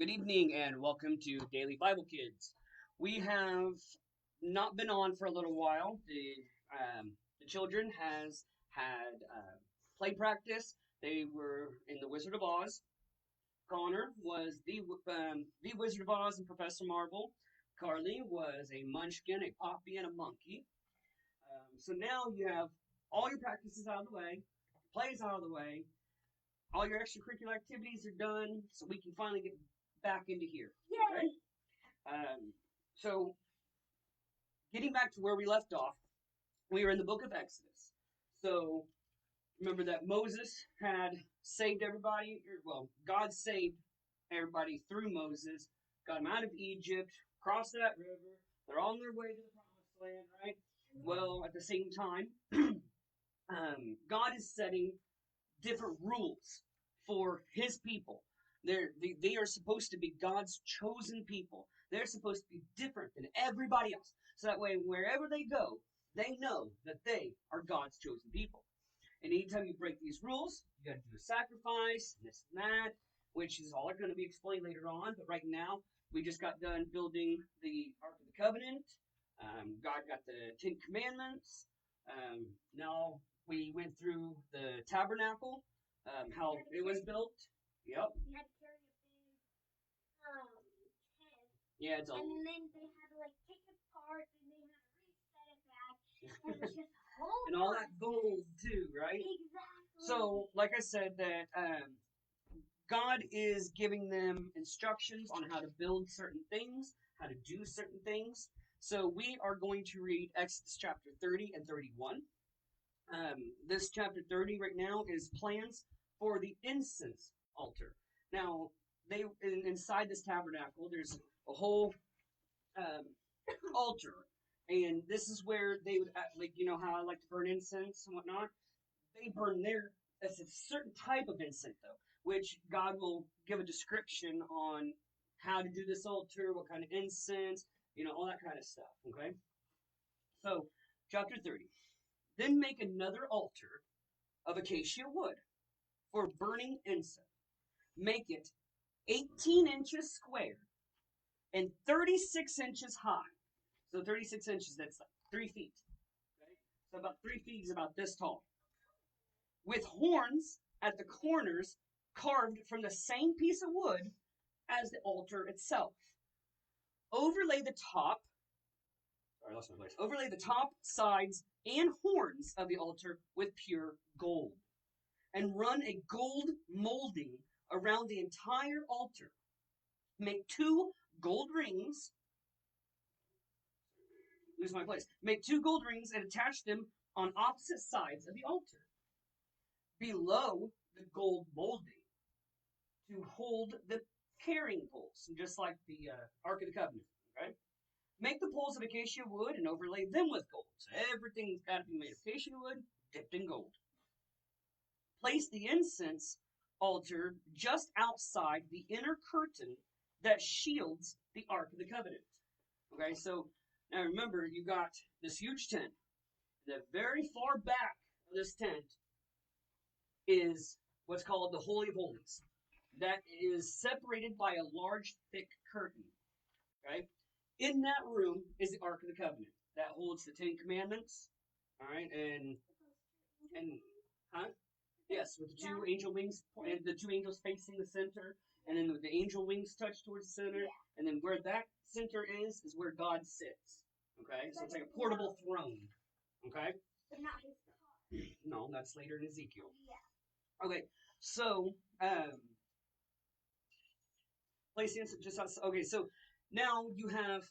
Good evening and welcome to Daily Bible Kids. We have not been on for a little while. The children has had play practice. They were in the Wizard of Oz. Connor was the Wizard of Oz and Professor Marvel. Carly was a Munchkin, a Poppy, and a Monkey. So now you have all your practices out of the way, plays out of the way, all your extracurricular activities are done, so we can finally get back into here. Yay! Right? So, getting back to where we left off, we were in the book of Exodus. So, remember that Moses had saved everybody, well, God saved everybody through Moses, got them out of Egypt, crossed that river, they're on their way to the promised land, right? Well, at the same time, God is setting different rules for his people. They are supposed to be God's chosen people. They're supposed to be different than everybody else. So that way, wherever they go, they know that they are God's chosen people. And anytime you break these rules, you got to do a sacrifice, and this and that, which is all going to be explained later on. But right now, we just got done building the Ark of the Covenant. God got the Ten Commandments. Now we went through the tabernacle, how it was built. Yep. You had to carry a big tent. Yeah, it's all. And then they had to like take it apart and they had to reset it back. And it was just whole And all that gold too, right? Exactly. So, like I said, that God is giving them instructions on how to build certain things, how to do certain things. So we are going to read Exodus chapter 30 and 31. This chapter 30 right now is plans for the incense altar. Now, inside this tabernacle, there's a whole altar, and this is where they would like how I like to burn incense and whatnot. They burn their It's a certain type of incense though, which God will give a description on how to do this altar, what kind of incense, all that kind of stuff. Okay, so chapter 30. Then make another altar of acacia wood for burning incense. Make it 18 inches square and 36 inches high. So 36 inches, that's like 3 feet. Okay? So about 3 feet is about this tall. With horns at the corners carved from the same piece of wood as the altar itself. Overlay the top, sorry, I lost my place. Overlay the top, sides, and horns of the altar with pure gold. And run a gold molding around the entire altar. Make 2 gold rings. Lose my place. Make 2 gold rings and attach them on opposite sides of the altar. Below the gold molding to hold the carrying poles, just like the Ark of the Covenant. Okay? Make the poles of acacia wood and overlay them with gold. So everything's got to be made of acacia wood, dipped in gold. Place the incense altar just outside the inner curtain that shields the Ark of the Covenant. Okay, so now remember, you got this huge tent. The very far back of this tent is what's called the Holy of Holies. That is separated by a large, thick curtain. Okay? In that room is the Ark of the Covenant. That holds the Ten Commandments. Alright, and yes, with the 2 angel wings, and the 2 angels facing the center, and then the angel wings touch towards the center, and then where that center is where God sits. Okay? So it's like a portable throne. Okay? But not his car. No, that's later in Ezekiel. Yeah. Okay, so place the incense just outside. Okay, so now you have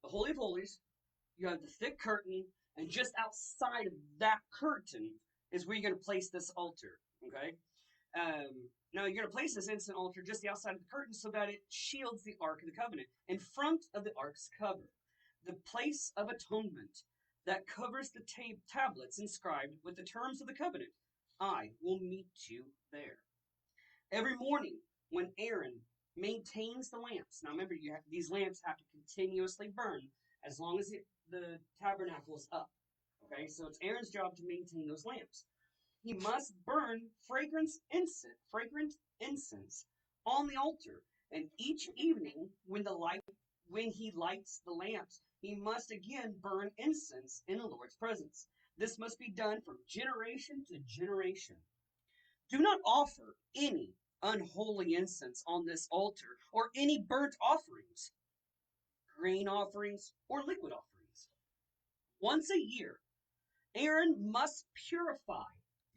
the Holy of Holies, you have the thick curtain, and just outside of that curtain is where you're going to place this altar. Okay, now you're going to place this incense altar just the outside of the curtain so that it shields the Ark of the Covenant. In front of the Ark's cover, the place of atonement that covers the tablets inscribed with the terms of the covenant. I will meet you there. Every morning when Aaron maintains the lamps. Now remember, these lamps have to continuously burn as long as the tabernacle is up. Okay, so it's Aaron's job to maintain those lamps. He must burn fragrant incense on the altar And each evening, when he lights the lamps, he must again burn incense in the Lord's presence. This must be done from generation to generation. Do not offer any unholy incense on this altar, or any burnt offerings, grain offerings, or liquid offerings. Once a year, Aaron must purify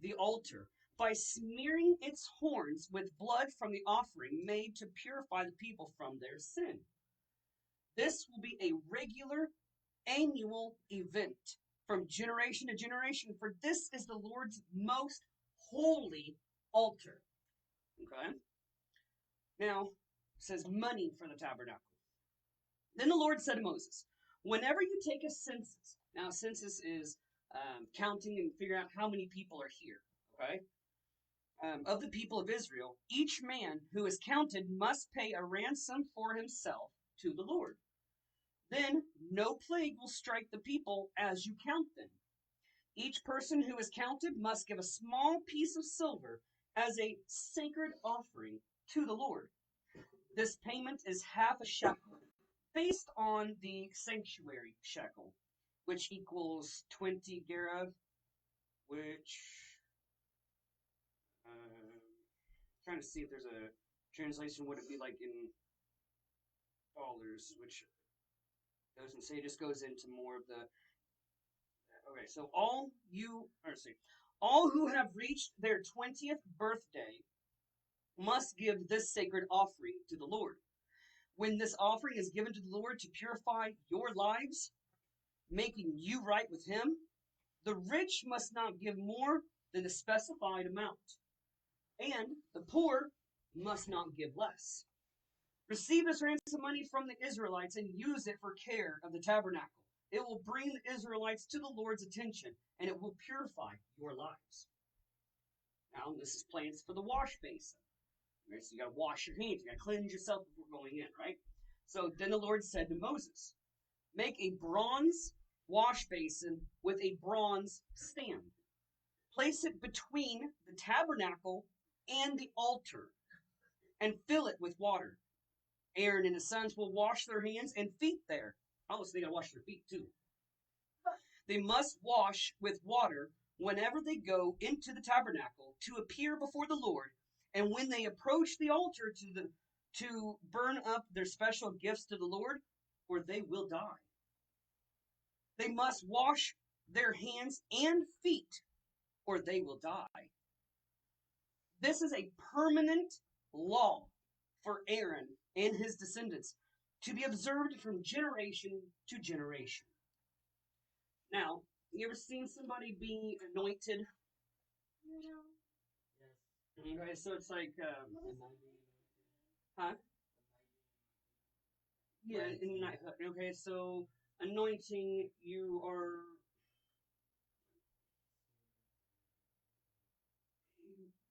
the altar by smearing its horns with blood from the offering made to purify the people from their sin. This will be a regular annual event from generation to generation, for this is the Lord's most holy altar. Okay? Now, it says money for the tabernacle. Then the Lord said to Moses, whenever you take a census, now a census is counting and figuring out how many people are here, okay? Of the people of Israel, each man who is counted must pay a ransom for himself to the Lord. Then no plague will strike the people as you count them. Each person who is counted must give a small piece of silver as a sacred offering to the Lord. This payment is half a shekel, based on the sanctuary shekel, which equals 20 gerah, which, trying to see if there's a translation, what it be like in dollars, which doesn't say, it just goes into more of the, okay, so all who have reached their 20th birthday must give this sacred offering to the Lord. When this offering is given to the Lord to purify your lives, making you right with him, the rich must not give more than the specified amount, and the poor must not give less. Receive this ransom money from the Israelites and use it for care of the tabernacle. It will bring the Israelites to the Lord's attention, and it will purify your lives. Now, this is plans for the wash basin. Right? So you got to wash your hands. You got to cleanse yourself before going in, right? So then the Lord said to Moses, make a bronze wash basin with a bronze stand. Place it between the tabernacle and the altar, and fill it with water. Aaron and his sons will wash their hands and feet there. Oh, so they got to wash their feet too. They must wash with water whenever they go into the tabernacle to appear before the Lord, and when they approach the altar to burn up their special gifts to the Lord, or they will die. They must wash their hands and feet, or they will die. This is a permanent law for Aaron and his descendants to be observed from generation to generation. Now, you ever seen somebody be anointed? No. Okay, so it's like, huh? Yeah, in knighthood. Okay, so anointing, you are.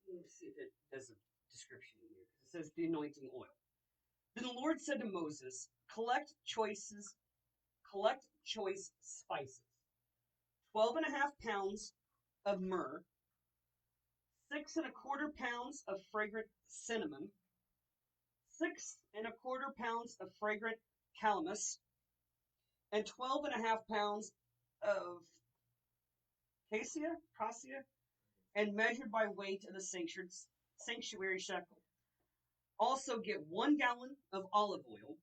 Let me see if it does a description here. It says the anointing oil. Then the Lord said to Moses, collect choice spices, 12.5 pounds of myrrh, 6.25 pounds of fragrant cinnamon, 6.25 pounds of fragrant calamus, and 12.5 pounds of cassia, and measured by weight of the sanctuary shekel. Also get 1 gallon of olive oil.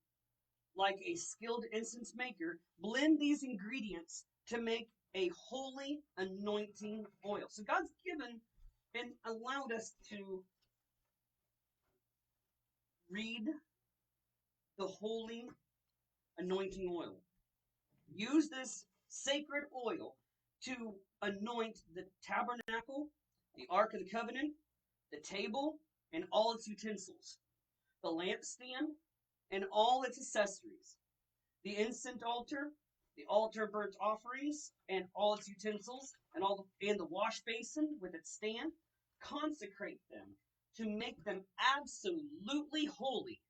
Like a skilled incense maker, blend these ingredients to make a holy anointing oil. So God's given and allowed us to read the holy anointing oil. Use this sacred oil to anoint the tabernacle, the Ark of the Covenant, the table, and all its utensils, the lampstand, and all its accessories, the incense altar, the altar of burnt offerings, and all its utensils, and the wash basin with its stand. Consecrate them to make them absolutely holy.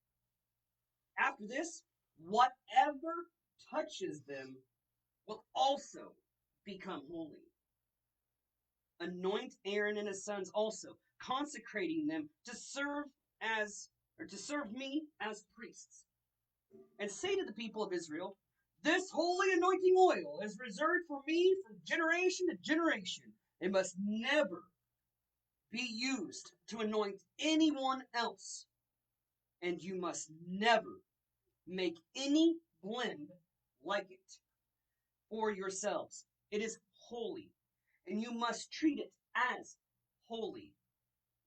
After this, whatever touches them will also become holy. Anoint Aaron and his sons also, consecrating them to serve to serve me as priests. And say to the people of Israel, this holy anointing oil is reserved for me from generation to generation. It must never be used to anoint anyone else. And you must never make any blend like it for yourselves. It is holy, and you must treat it as holy.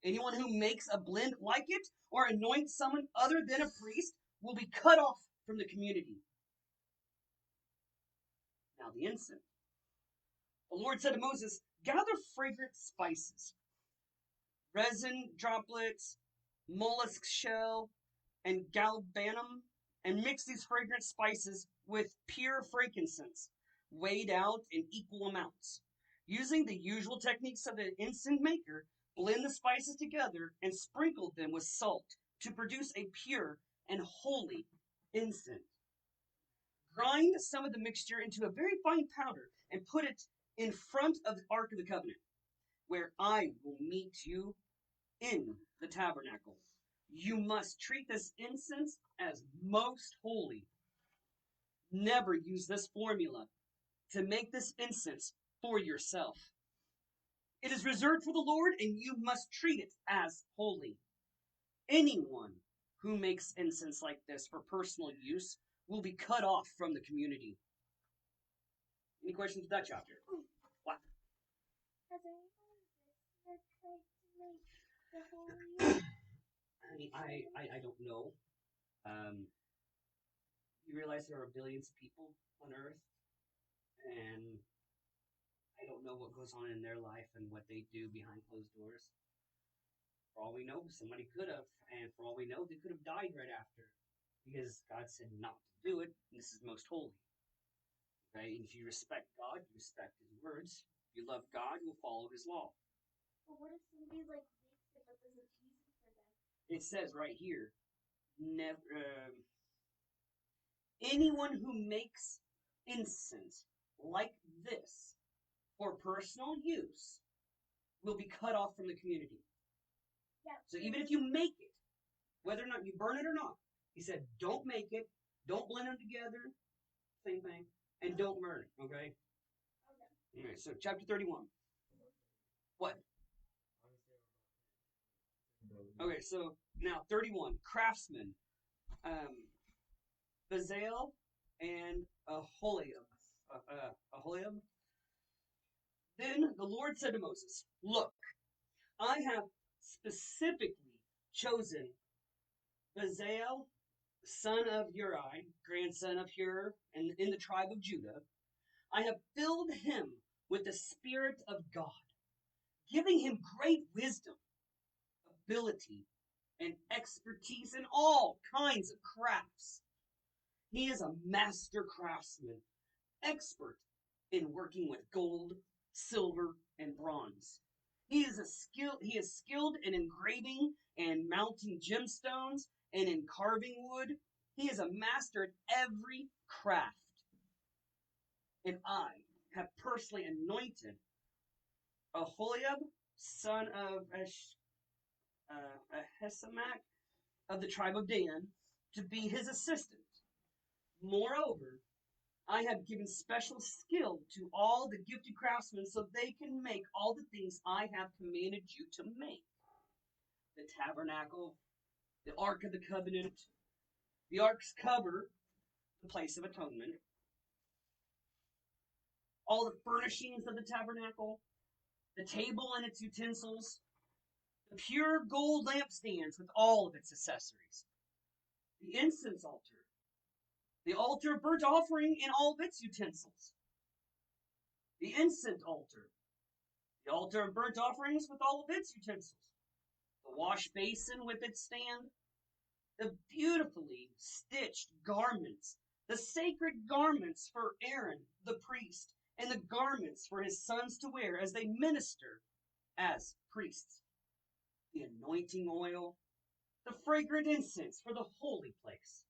Anyone who makes a blend like it or anoints someone other than a priest will be cut off from the community. Now the incense. The Lord said to Moses, gather fragrant spices, resin droplets, mollusk shell, and galbanum, and mix these fragrant spices with pure frankincense, weighed out in equal amounts. Using the usual techniques of the incense maker, blend the spices together and sprinkle them with salt to produce a pure and holy incense. Grind some of the mixture into a very fine powder and put it in front of the Ark of the Covenant, where I will meet you in the tabernacle. You must treat this incense as most holy. Never use this formula to make this incense for yourself. It is reserved for the Lord, and you must treat it as holy. Anyone who makes incense like this for personal use will be cut off from the community. Any questions with that chapter? What? Has anyone tried to make the holy? I don't know. You realize there are billions of people on Earth, and I don't know what goes on in their life and what they do behind closed doors. For all we know, somebody could have, and for all we know, they could have died right after, because God said not to do it, and this is most holy. Okay? And if you respect God, you respect His words. If you love God, you'll follow His law. But what if somebody like makes it but doesn't use it for them? It says right here, never anyone who makes incense like this for personal use will be cut off from the community. Yeah. So even if you make it, whether or not you burn it or not, he said, don't make it, don't blend them together, same thing, and don't burn it, okay? Okay. Alright, so chapter 31. What? Okay, so now 31. Craftsmen. Bezalel and Aholiab. Then the Lord said to Moses, look, I have specifically chosen Bezalel, son of Uri, grandson of Hur, and in the tribe of Judah. I have filled him with the Spirit of God, giving him great wisdom, ability, and expertise in all kinds of crafts. He is a master craftsman, expert in working with gold, silver, and bronze. He is skilled in engraving and mounting gemstones and in carving wood. He is a master at every craft. And I have personally anointed Aholiab, son of Ahisamach of the tribe of Dan, to be his assistant. Moreover, I have given special skill to all the gifted craftsmen so they can make all the things I have commanded you to make. The tabernacle, the Ark of the Covenant, the Ark's cover, the place of atonement, all the furnishings of the tabernacle, the table and its utensils, the pure gold lampstands with all of its accessories, the incense altar, the altar of burnt offering and all of its utensils, the incense altar, the altar of burnt offerings with all of its utensils, the wash basin with its stand, the beautifully stitched garments, the sacred garments for Aaron the priest, and the garments for his sons to wear as they minister as priests, the anointing oil, the fragrant incense for the holy place.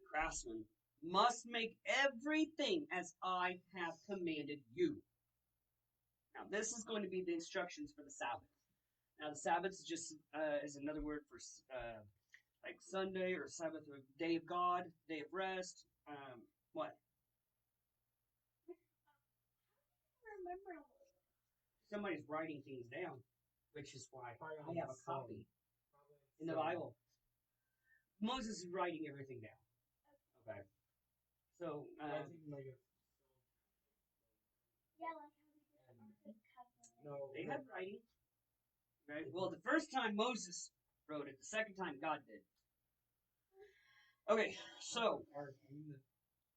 The craftsman must make everything as I have commanded you. Now, this is going to be the instructions for the Sabbath. Now, the Sabbath is just is another word for like Sunday or Sabbath or day of God, day of rest. What? Remember all of it. Somebody's writing things down, which is why Probably I on have the a copy Probably in the Bible. Moses is writing everything down. Okay. So, I think like a Yeah, like how we did the Ark of the Covenant. no. they had writing. Right? Well, the first time Moses wrote it, the second time God did. Okay, so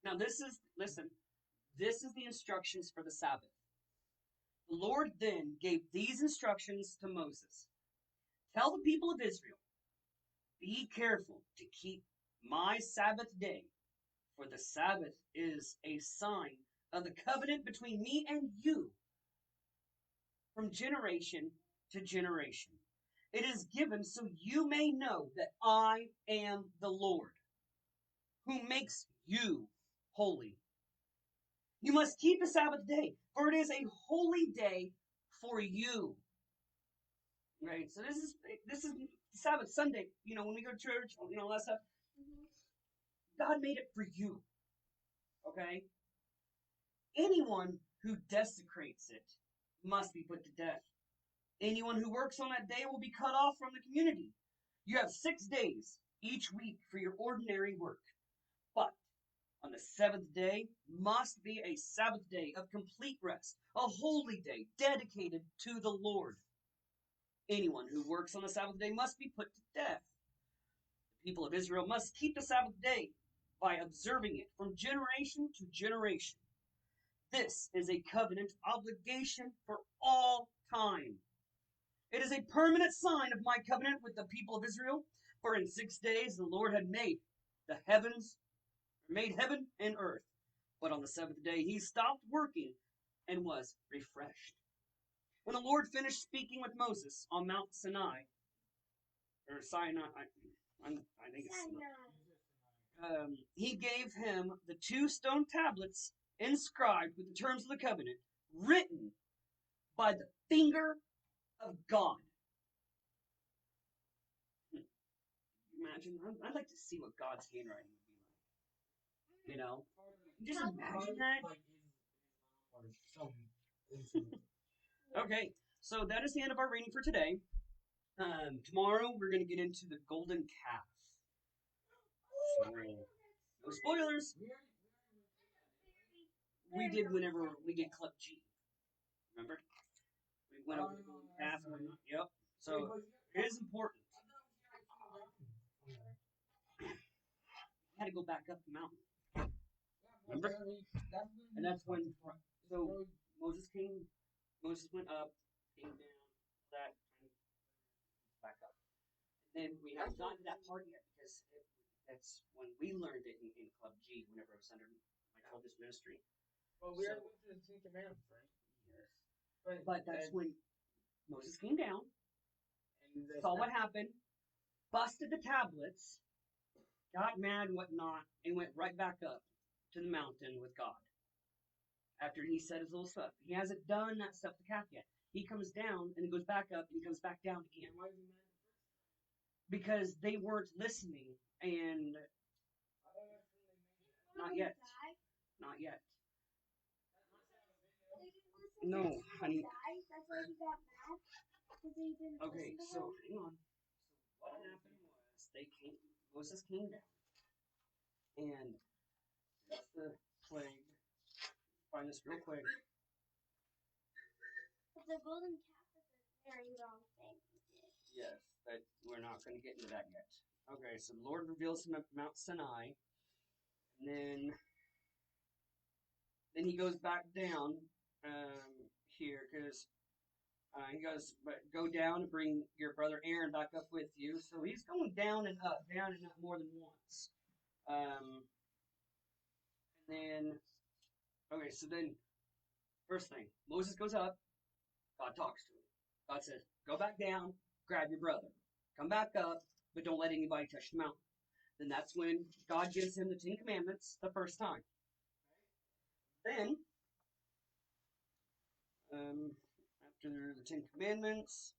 now this is, listen, this is the instructions for the Sabbath. The Lord then gave these instructions to Moses. Tell the people of Israel, be careful to keep my Sabbath day, for the Sabbath is a sign of the covenant between me and you from generation to generation. It is given so you may know that I am the Lord, who makes you holy. You must keep the Sabbath day, for it is a holy day for you. Right? So this is Sabbath Sunday. You know, when we go to church, you know, all that stuff. God made it for you. Okay? Anyone who desecrates it must be put to death. Anyone who works on that day will be cut off from the community. You have 6 days each week for your ordinary work. But on the seventh day must be a Sabbath day of complete rest, a holy day dedicated to the Lord. Anyone who works on the Sabbath day must be put to death. The people of Israel must keep the Sabbath day by observing it from generation to generation. This is a covenant obligation for all time. It is a permanent sign of my covenant with the people of Israel, for in 6 days the Lord had made heaven and earth. But on the seventh day he stopped working and was refreshed. When the Lord finished speaking with Moses on Mount Sinai, or Sinai, I think it's Sinai. he gave him the 2 stone tablets inscribed with the terms of the covenant, written by the finger of God. Imagine, I'd like to see what God's handwriting would be like. You know? Just imagine that. Okay, so that is the end of our reading for today. Tomorrow we're going to get into the golden calf. So, no spoilers. We did whenever we did Club G. Remember? We went over the golden calf. Yep. So it is important. We had to go back up the mountain. Remember? And that's when. So Moses went up, came down, that, and back up. And then we haven't gotten to that part yet because that's when we learned it in Club G. Whenever I was under my oldest ministry. Well, we already went through the 10 Commandments, right? Yes. But that's when Moses came down, And saw what happened, busted the tablets, got mad and whatnot, and went right back up to the mountain with God. After he said his little stuff. He hasn't done that stuff to calf yet. He comes down and he goes back up and he comes back down again. Why is he mad? Because they weren't listening, and not yet. Not yet. No, honey. That's why he got mad. Because he didn't Okay, listen to so him. hang on. So what happened was Moses came down, and that's the plague. Find this real quick. But the golden calf is a very wrong thing he did. Yes, but we're not going to get into that yet. Okay, so the Lord reveals him at Mount Sinai, and then he goes back down here because he goes, but go down and bring your brother Aaron back up with you. So he's going down and up more than once. And then, okay, so then first thing, Moses goes up. God talks to him. God says, go back down, grab your brother. Come back up, but don't let anybody touch the mountain. Then that's when God gives him the 10 Commandments the first time. Then, after the 10 Commandments,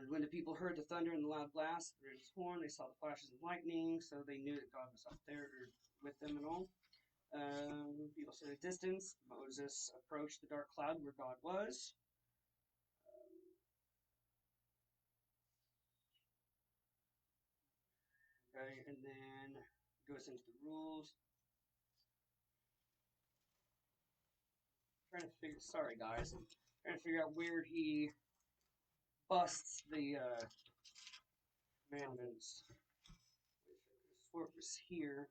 When the people heard the thunder and the loud blast, the raven's horn, they saw the flashes of lightning, so they knew that God was up there or with them and all. People stood at a distance. Moses approached the dark cloud where God was. Okay, and then goes into the rules. Trying to figure. Sorry, guys. I'm trying to figure out where he busts the commandments. I swore it was here.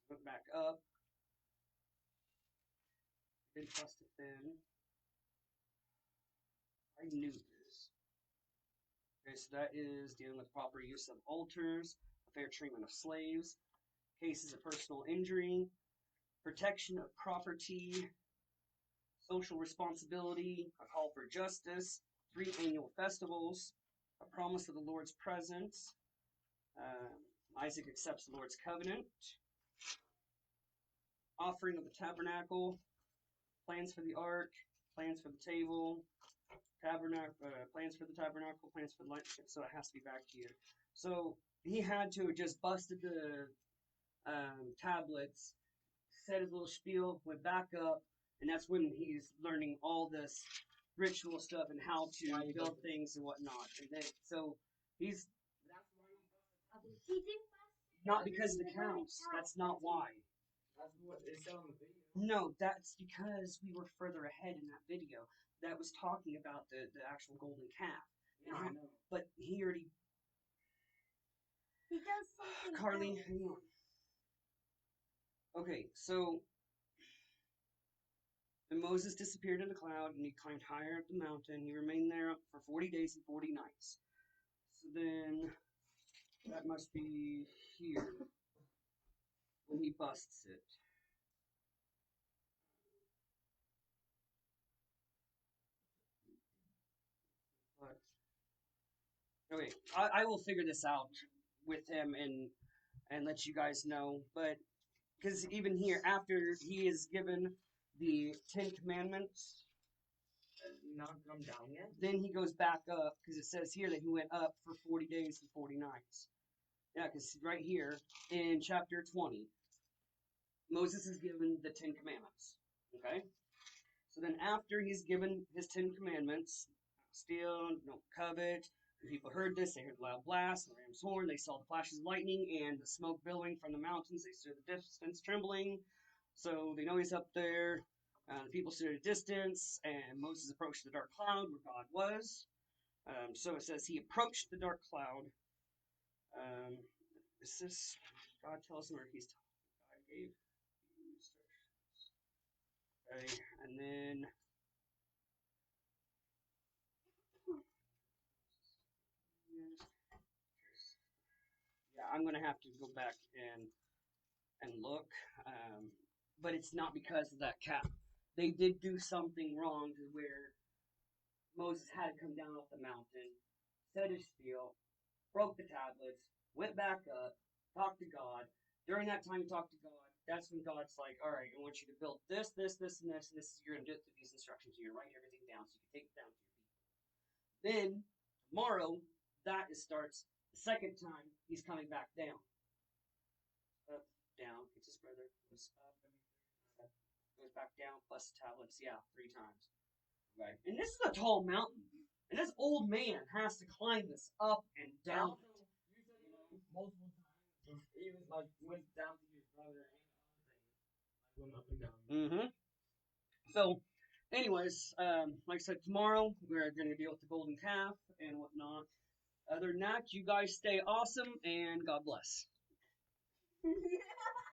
Look back up. Then bust it then. I knew this. Okay, so that is dealing with proper use of altars, fair treatment of slaves, cases of personal injury, protection of property, social responsibility, a call for justice, 3 annual festivals, a promise of the Lord's presence. Isaac accepts the Lord's covenant, offering of the tabernacle, plans for the ark, plans for the table, plans for the tabernacle, plans for the light. So it has to be back here. So he had to have just busted the tablets, said his little spiel, went back up, and that's when he's learning all this ritual stuff and how to build things and whatnot. And then, so he's He didn't bust not because of the counts. That's not why. That's what it said on the video. No, that's because we were further ahead in that video. That was talking about the actual golden calf. Yeah, I know. But he already. He does something. Carly, else. hang on. Okay, so. And Moses disappeared in the cloud, and he climbed higher up the mountain. He remained there for 40 days and 40 nights. So then. That must be here. When he busts it. But, okay, I will figure this out with him and let you guys know. But because even here, after he is given the 10 Commandments, Not come down yet? then he goes back up because it says here that he went up for 40 days and 40 nights. Yeah, because right here in chapter 20, Moses is given the 10 Commandments. Okay? So then after he's given his 10 Commandments, steal, don't covet, the people heard this, they heard the loud blast, the ram's horn, they saw the flashes of lightning and the smoke billowing from the mountains, they stood at a distance trembling, so they know he's up there. The people stood at a distance, and Moses approached the dark cloud where God was. So it says he approached the dark cloud. Is this God tells him, or he's God gave instructions? Okay, and then yeah, I'm gonna have to go back and look, but it's not because of that calf. They did do something wrong to where Moses had to come down off the mountain, said his spiel, broke the tablets, went back up, talked to God. During that time he talked to God, that's when God's like, all right, I want you to build this, this, this, and this, and this. You're going to do it through these instructions. You're going to write everything down so you can take it down to your people. Then, tomorrow, starts the second time he's coming back down. Up, down, gets his brother, goes up, goes back down, plus tablets, 3 times. Right. And this is a tall mountain. And this old man has to climb this up and down. Also, you said multiple times. Even like went down to your brother and other things. Like went up and down. Mm-hmm. So, anyways, like I said, tomorrow we're going to deal with the golden calf and whatnot. Other than that, you guys stay awesome and God bless. Yeah.